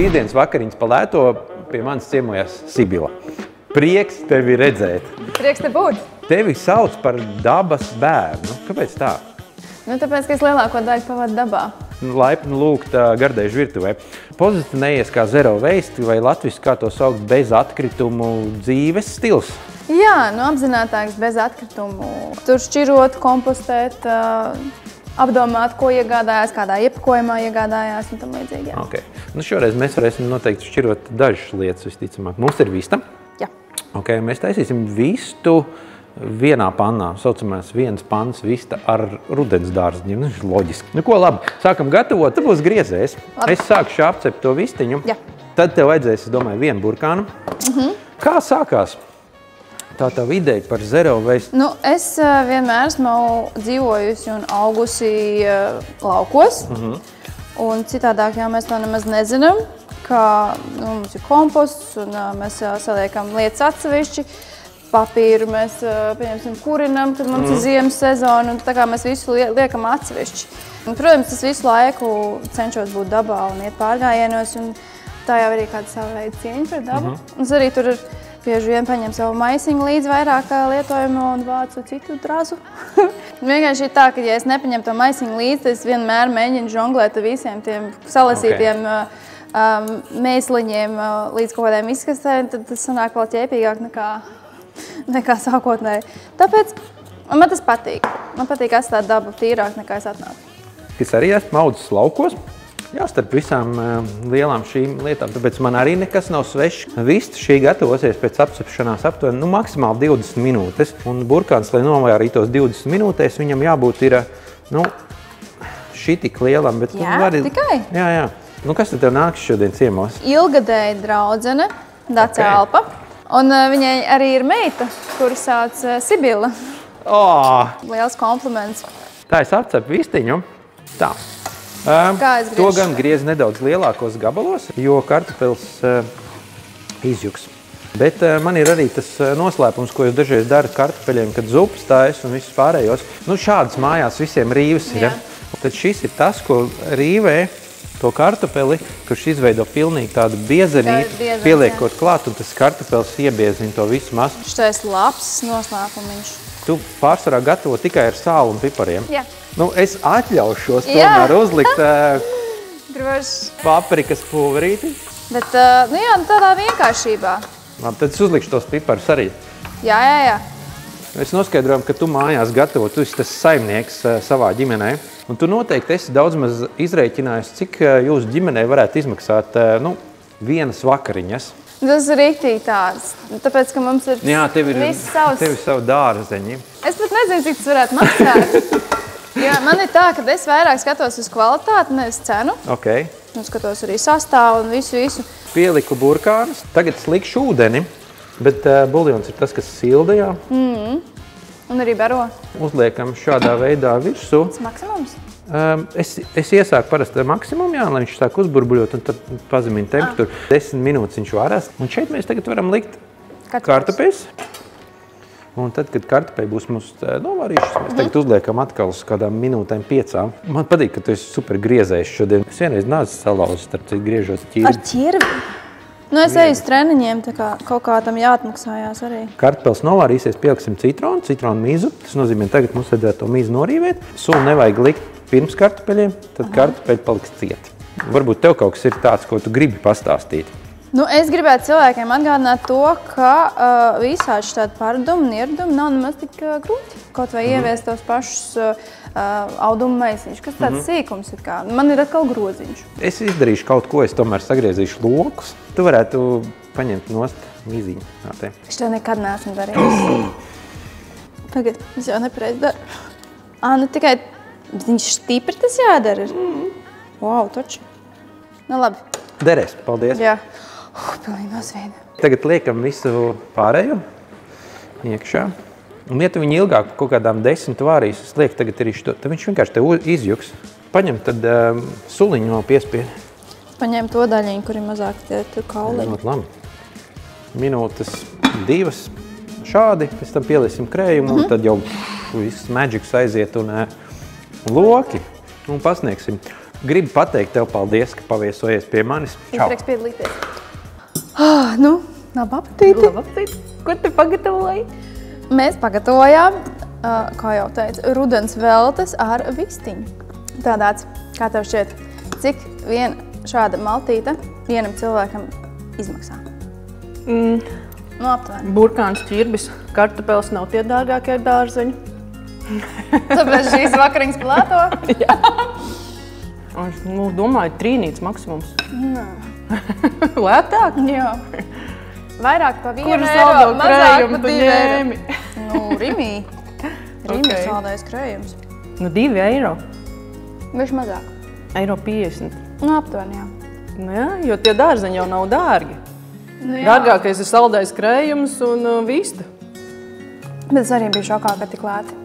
Šīs dienas vakariņas pa lēto pie manis ciemojas Sibila. Prieks tevi redzēt. Prieks te būt. Tevi sauc par dabas bērnu. Kāpēc tā? Nu, tāpēc, ka es lielāko daļu pavadu dabā. Laipni lūgt Gardēžu virtuvē. Pozicionējies kā zero waste vai latviski kā to saukt bez atkritumu dzīves stils? Jā, nu apzinātāks bez atkritumu. Tur šķirot, kompostēt, apdomāt, ko iegādājās, kādā iepakojumā iegādājās un tam līdzīgi. Jā. Okay. Nu šoreiz mēs varēsim noteikti šķirot dažas lietas visticamāk. Mums ir vista. Jā. Okay, mēs taisīsim vistu vienā pannā, saucamās vienas pannas vista ar rudens dārziņiem. Nu, loģiski. Nu ko, labi, sākam gatavot. Tu būs griezējs. Labi. Es sākšu apcept to vistiņu. Jā. Tad tev vajadzēs, es domāju, vienu burkānu. Kā sākās tā tava ideja par zero waste? Nu, es vienmēr esmu dzīvojusi un augusi laukos. Un citādāk jau mēs to nemaz nezinām, ka mums ir komposts un mēs saliekam lietas atsevišķi. Papīru mēs, pieņemsim, kurinam, kad mums ir ziemas sezona, un tā kā mēs visu liekam atsevišķi. Un, protams, es visu laiku cenšos būt dabā un iet pārgājienos, un tā jau arī kāda sava veida cieņa par dabu. Un es arī tur bieži vien paņem savu maisiņu līdz vairāk lietojumu un vācu citu drazu. Vienkārši ir tā, ka ja es nepaņemu to maisiņu līdzi, tad es vienmēr mēģinu žonglēt ar visiem tiem salasītiem mēsliņiem līdz kaut kādiem izkastēm, tad tas sanāk vēl ķēpīgāk nekā sākotnēji. Tāpēc man tas patīk. Man patīk atstāt dabu tīrāk, nekā es atnācu. Es arī esmu audzis laukos. Jā, starp visām lielām šīm lietām, tāpēc man arī nekas nav svešs. Vista šī gatavosies pēc apcepšanās aptuveni maksimāli 20 minūtes. Un burkāns, lai novārītos 20 minūtēs, viņam jābūt ir, šitik lielam. Bet, tikai? Jā. Nu, kas tad tev nāks šodien ciemos? Ilgadēja draudzene, Dace Alpa. Un viņai arī ir meita, kuru sauc Sibila. Liels kompliments. Tā es apcepu vistiņu. Tā. Kā es griežu? To gan griez nedaudz lielākos gabalos, jo kartupels izjuks. Bet man ir arī tas noslēpums, ko jūs dažreiz darat kartupeļiem, kad zupas tājas un visus pārējos. Nu, šādas mājās visiem rīves ir. Ja? Tad šis ir tas, ko rīvē to kartupeli, kurš izveido pilnīgi tādu biezenīti, pieliekot klāt, un tas kartupels iebiezina to visu masu. Šitais labs noslēpumiņš. Tu pārsvarā gatavo tikai ar sālu un pipariem. Jā. Nu, es atļaušos tomēr uzlikt paprikas pulverīti. Bet, nu jā, tādā vienkāršībā. Labi, tad es uzlikšu tos piparus arī. Jā. Mēs noskaidrojam, ka tu mājās gatavo, tu esi tas saimnieks savā ģimenē. Un tu noteikti esi daudz maz izrēķinājis, cik jūsu ģimenei varētu izmaksāt vienas vakariņas. Tas ir rīktīgi tāds, tāpēc, ka mums ir viss savs. Tev ir savu dārzeņi. Es pat nezinu, cik tas varētu maksāt. Jo man ir tā, ka es vairāk skatos uz kvalitāti, nevis cenu. Okay. Un skatos arī sastāvu un visu. Pieliku burkānus, tagad slikšu ūdeni, bet buljons ir tas, kas sildajā. Un arī baro. Uzliekam šādā veidā virsū. Tas maksimums? Es iesāku parasti maksimumu, jā, lai viņš sāk uzburbuļot un tad pazemina temperatūru. 10 minūtes viņš varās. Un šeit mēs tagad varam likt kartupeļus. Un tad, kad kartupeļi būs mums novārījušas, mēs tagad uzliekam atkal uz kādām minūtēm 5. Man patīk, ka tu esi super griezējis šodien. Es vienreiz nācu salauzis, starp citu griežos ķirbi. Ar ķirbi? Nu, es eju uz treniņiem, tā kā kaut kā tam jāatmaksājās arī. Kartupels novārīsies, pieliksim citronu mizu. Tas nozīmē, tagad mums vajadzētu to mizu norīvēt. Sulu nevajag likt pirms kartupeļiem, tad kartupeļi paliks cieti. Varbūt tev kaut kas ir tāds, ko tu gribi pastāstīt. Nu, es gribētu cilvēkiem atgādināt to, ka visādi tādi pārdumi un ieradumi nav nemaz tik grūti. Kaut vai ieviest tos pašus audumu maisiņus, kas tāds sīkums ir kā. Man ir atkal groziņš. Es izdarīšu kaut ko, es tomēr sagriezīšu lokus. Tu varētu paņemt nost miziņu. Es to nekad neesmu darījis. Tagad es jau nepareizi daru. Nu tikai viņš stipri tas jādara. Wow, taču. Nu labi. Derēs, paldies. Jā. Pilnīgi nosvīda. Tagad liekam visu pārējo iekšā. Un ja tu viņu ilgāk kaut kādām 10 vārīs, es lieku tagad arī šo, tad viņš vienkārši te izjuks. Paņem tad suliņu no piespiedi. Paņem to daļiņu, kur ir mazāk tie kauliņi. Labi. Minūtes 2 šādi, pēc tam pieliesim krējumu, un tad jau viss magics aiziet un loki. Un pasniegsim. Gribu pateikt tev paldies, ka paviesojies pie manis. Čau! Prieks piedalīties. Nu, labu apetīti. Labu apetīti. Ko te pagatavoji? Mēs pagatavojām, kā jau teicu, rudens veltes ar vistiņu. Tādāds, kā tev šķiet, cik viena šāda maltīte vienam cilvēkam izmaksā? Nu, aptuveni. Burkāns, ķirbis, kartupeles nav tie dārgākie dārzeņi. Tāpēc šīs vakariņas plāto? Jā. Es domāju, trīnīts maksimums. Lētāk? Jā. Vairāk pa 1 Kuru eiro, saldo mazāk krējumu pa tu 2 eiro. ņēmi? Nu, Rimī. Rimī Ok. saldais krējums. Nu, 2 eiro. Viņš mazāk. Eiro 50. Nu, aptuveni, jā. Nu jā, jo tie dārzeņi jau nav dārgi. Nu, jā. Dārgākais ir saldais krējums un vista. Bet es arī biju šokā, ka tik lēti.